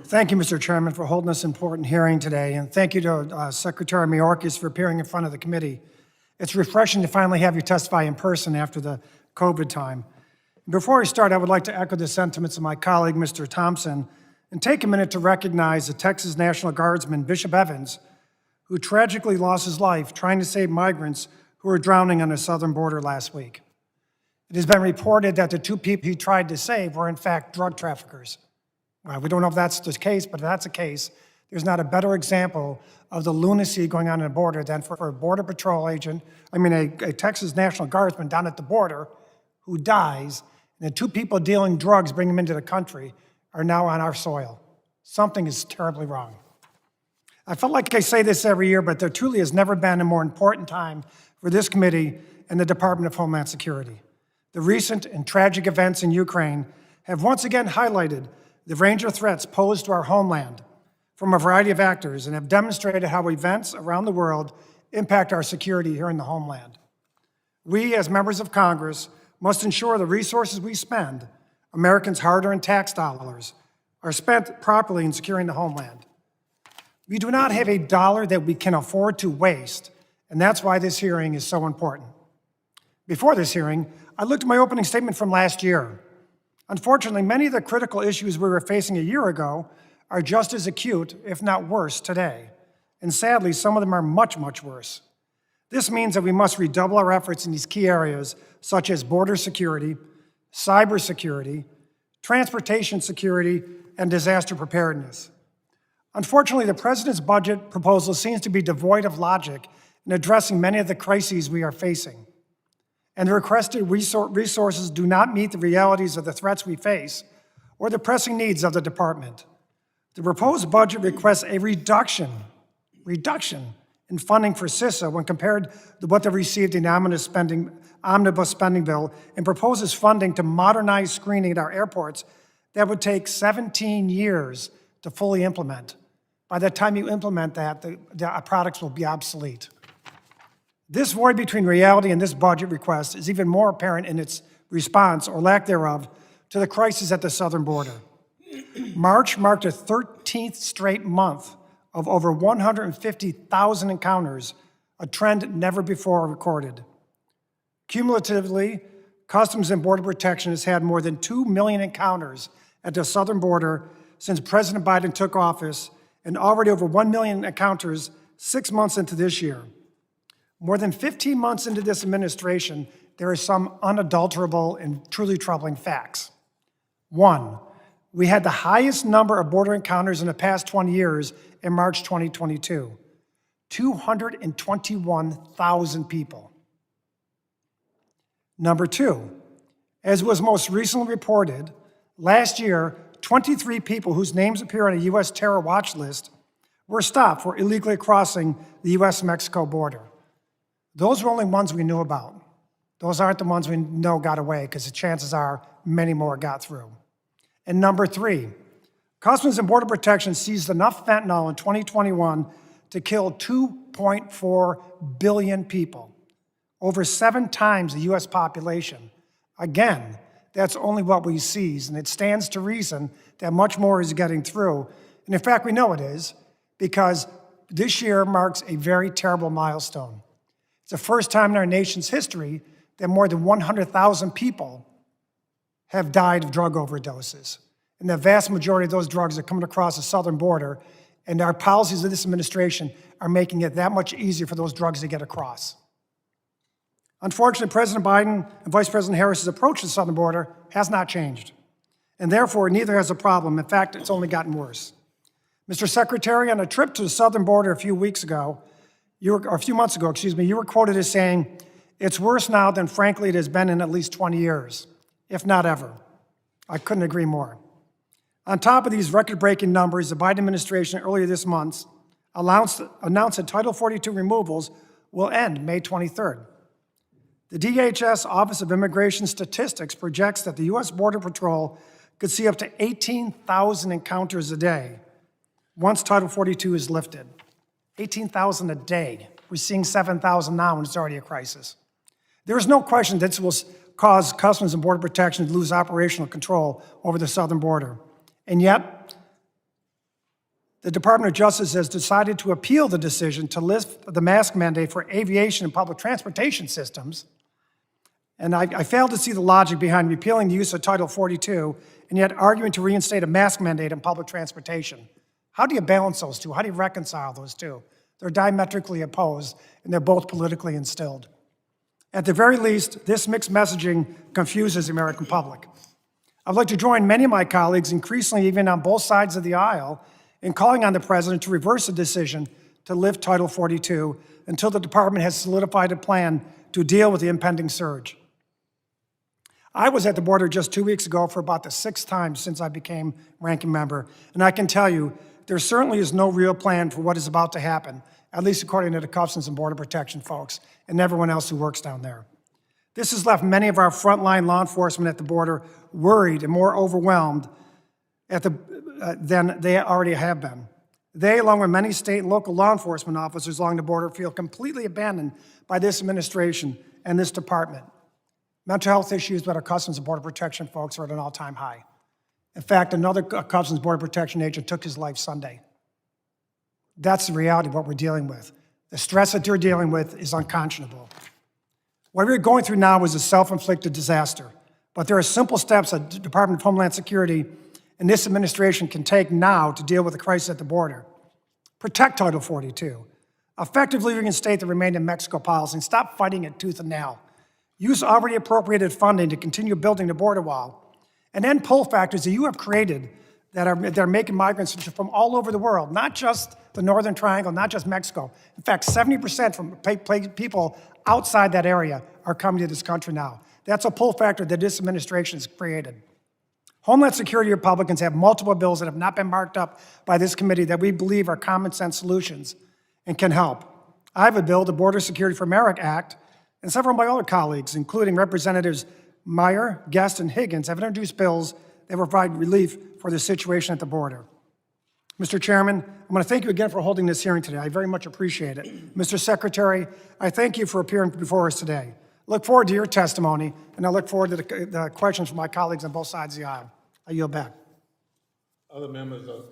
Thank you, Mr. Chairman, for holding this important hearing today, and thank you to Secretary Mayorkas for appearing in front of the committee. It's refreshing to finally have you testify in person after the COVID time. Before I start, I would like to echo the sentiments of my colleague, Mr. Thompson, and take a minute to recognize the Texas National Guardsman, Bishop Evans, who tragically lost his life trying to save migrants who were drowning on the southern border last week. It has been reported that the two people he tried to save were in fact drug traffickers. Well, we don't know if that's the case, but if that's the case, there's not a better example of the lunacy going on the border than for a Border Patrol agent, a Texas National Guardsman down at the border who dies, and the two people dealing drugs bring him into the country are now on our soil. Something is terribly wrong. I felt like I say this every year, but there truly has never been a more important time for this committee and the Department of Homeland Security. The recent and tragic events in Ukraine have once again highlighted the range of threats posed to our homeland from a variety of actors and have demonstrated how events around the world impact our security here in the homeland. We, as members of Congress, must ensure the resources we spend, Americans' hard-earned tax dollars, are spent properly in securing the homeland. We do not have a dollar that we can afford to waste, and that's why this hearing is so important. Before this hearing, I looked at my opening statement from last year. Unfortunately, many of the critical issues we were facing a year ago are just as acute, if not worse, today. And sadly, some of them are much, much worse. This means that we must redouble our efforts in these key areas, such as border security, cybersecurity, transportation security, and disaster preparedness. Unfortunately, the President's budget proposal seems to be devoid of logic in addressing many of the crises we are facing. And the requested resources do not meet the realities of the threats we face or the pressing needs of the department. The proposed budget requests a reduction in funding for CISA when compared to what they received in the omnibus spending bill, and proposes funding to modernize screening at our airports that would take 17 years to fully implement. By the time you implement that, the products will be obsolete. This void between reality and this budget request is even more apparent in its response, or lack thereof, to the crisis at the southern border. March marked a 13th straight month of over 150,000 encounters, a trend never before recorded. Cumulatively, Customs and Border Protection has had more than 2 million encounters at the southern border since President Biden took office, and already over 1 million encounters 6 months into this year. More than 15 months into this administration, there are some unadulterable and truly troubling facts. One, we had the highest number of border encounters in the past 20 years in March 2022, 221,000 people. Number two, as was most recently reported, last year, 23 people whose names appear on a U.S. terror watch list were stopped for illegally crossing the U.S.-Mexico border. Those were only ones we knew about. Those aren't the ones we know got away, because the chances are many more got through. And number three, Customs and Border Protection seized enough fentanyl in 2021 to kill 2.4 billion people, over 7 times the U.S. population. Again, that's only what we seize, and it stands to reason that much more is getting through. And in fact, we know it is, because this year marks a very terrible milestone. It's the first time in our nation's history that more than 100,000 people have died of drug overdoses. And the vast majority of those drugs are coming across the southern border, and our policies of this administration are making it that much easier for those drugs to get across. Unfortunately, President Biden and Vice President Harris's approach to the southern border has not changed, and therefore neither has the problem. In fact, it's only gotten worse. Mr. Secretary, on a trip to the southern border a few months ago, you were quoted as saying, "It's worse now than, frankly, it has been in at least 20 years, if not ever." I couldn't agree more. On top of these record-breaking numbers, the Biden administration earlier this month announced that Title 42 removals will end May 23rd. The DHS Office of Immigration Statistics projects that the U.S. Border Patrol could see up to 18,000 encounters a day once Title 42 is lifted. 18,000 a day. We're seeing 7,000 now, and it's already a crisis. There is no question that this will cause Customs and Border Protection to lose operational control over the southern border. And yet, the Department of Justice has decided to appeal the decision to lift the mask mandate for aviation and public transportation systems. And I fail to see the logic behind repealing the use of Title 42 and yet arguing to reinstate a mask mandate in public transportation. How do you balance those two? How do you reconcile those two? They're diametrically opposed, and they're both politically instilled. At the very least, this mixed messaging confuses the American public. I'd like to join many of my colleagues, increasingly even on both sides of the aisle, in calling on the President to reverse the decision to lift Title 42 until the Department has solidified a plan to deal with the impending surge. I was at the border just 2 weeks ago for about the 6th time since I became ranking member, and I can tell you, there certainly is no real plan for what is about to happen, at least according to the Customs and Border Protection folks and everyone else who works down there. This has left many of our frontline law enforcement at the border worried and more overwhelmed than they already have been. They, along with many state and local law enforcement officers along the border, feel completely abandoned by this administration and this department. Mental health issues with our Customs and Border Protection folks are at an all-time high. In fact, another Customs and Border Protection agent took his life Sunday. That's the reality of what we're dealing with. The stress that they're dealing with is unconscionable. What we're going through now is a self-inflicted disaster, but there are simple steps that the Department of Homeland Security and this administration can take now to deal with the crisis at the border. Protect Title 42. Effectively reinstate the Remain in Mexico policy and stop fighting it tooth and nail. Use already appropriated funding to continue building the border wall. And then pull factors that you have created that are making migrants from all over the world, not just the Northern Triangle, not just Mexico. In fact, 70% from people outside that area are coming to this country now. That's a pull factor that this administration has created. Homeland Security Republicans have multiple bills that have not been marked up by this committee that we believe are common sense solutions and can help. I have a bill, the Border Security for America Act, and several of my other colleagues, including Representatives Meyer, Guest, and Higgins, have introduced bills that provide relief for the situation at the border. Mr. Chairman, I want to thank you again for holding this hearing today. I very much appreciate it. Mr. Secretary, I thank you for appearing before us today. Look forward to your testimony, and I look forward to the questions from my colleagues on both sides of the aisle. I yield back. Other members of